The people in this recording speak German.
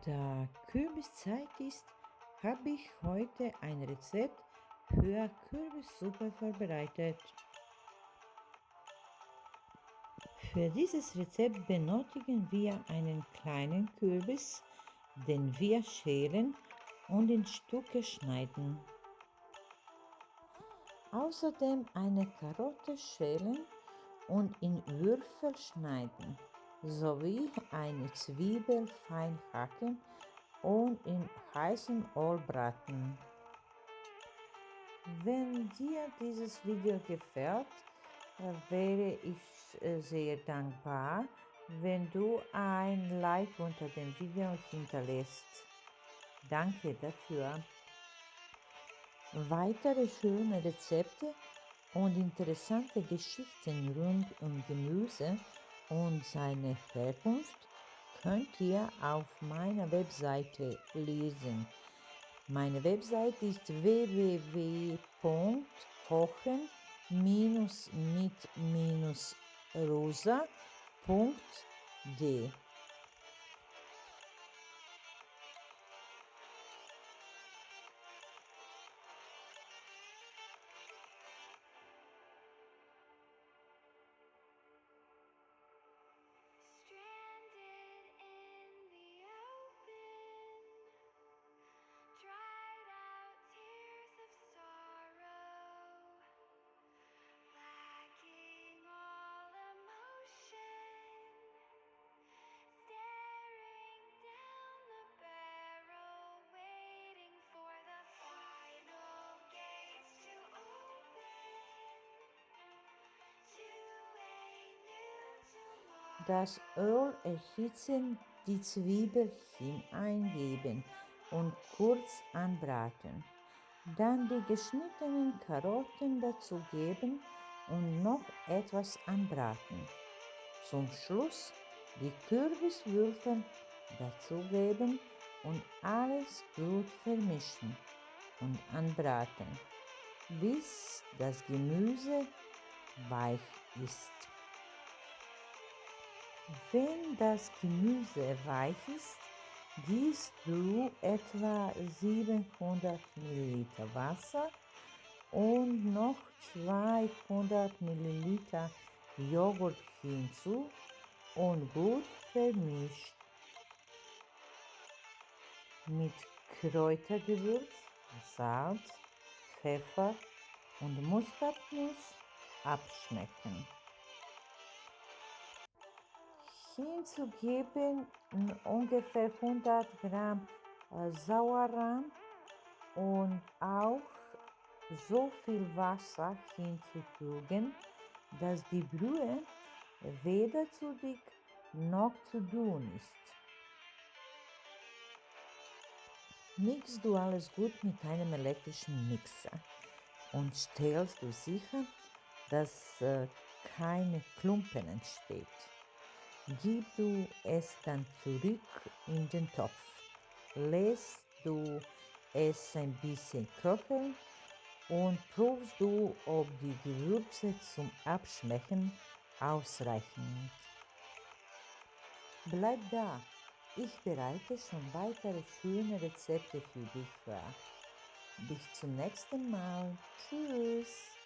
Da Kürbiszeit ist, habe ich heute ein Rezept für Kürbissuppe vorbereitet. Für dieses Rezept benötigen wir einen kleinen Kürbis, den wir schälen und in Stücke schneiden. Außerdem eine Karotte schälen und in Würfel schneiden, sowie eine Zwiebel fein hacken und in heißem Öl braten. Wenn dir dieses Video gefällt, wäre ich sehr dankbar, wenn du ein Like unter dem Video hinterlässt. Danke dafür. Weitere schöne Rezepte und interessante Geschichten rund um Gemüse und seine Herkunft könnt ihr auf meiner Webseite lesen. Meine Webseite ist www.kochen-mit-rosa.de. Stranded in the open, dried out tears of sorrow, lacking all emotion, staring down the barrel, waiting for the final gates to open to a new tomorrow. Das Öl erhitzen, die Zwiebelchen eingeben und kurz anbraten. Dann die geschnittenen Karotten dazugeben und noch etwas anbraten. Zum Schluss die Kürbiswürfel dazugeben und alles gut vermischen und anbraten, bis das Gemüse weich ist. Wenn das Gemüse weich ist, gießt du etwa 700 ml Wasser und noch 200 ml Joghurt hinzu und gut vermischt. Mit Kräutergewürz, Salz, Pfeffer und Muskatnuss abschmecken. Hinzugeben ungefähr 100 Gramm Sauerrahm und auch so viel Wasser hinzufügen, dass die Brühe weder zu dick noch zu dünn ist. Mixt du alles gut mit einem elektrischen Mixer und stellst du sicher, dass keine Klumpen entsteht. Gib du es dann zurück in den Topf. Lässt du es ein bisschen kochen und prüfst du, ob die Gewürze zum Abschmecken ausreichen. Bleib da, ich bereite schon weitere schöne Rezepte für dich vor. Bis zum nächsten Mal. Tschüss.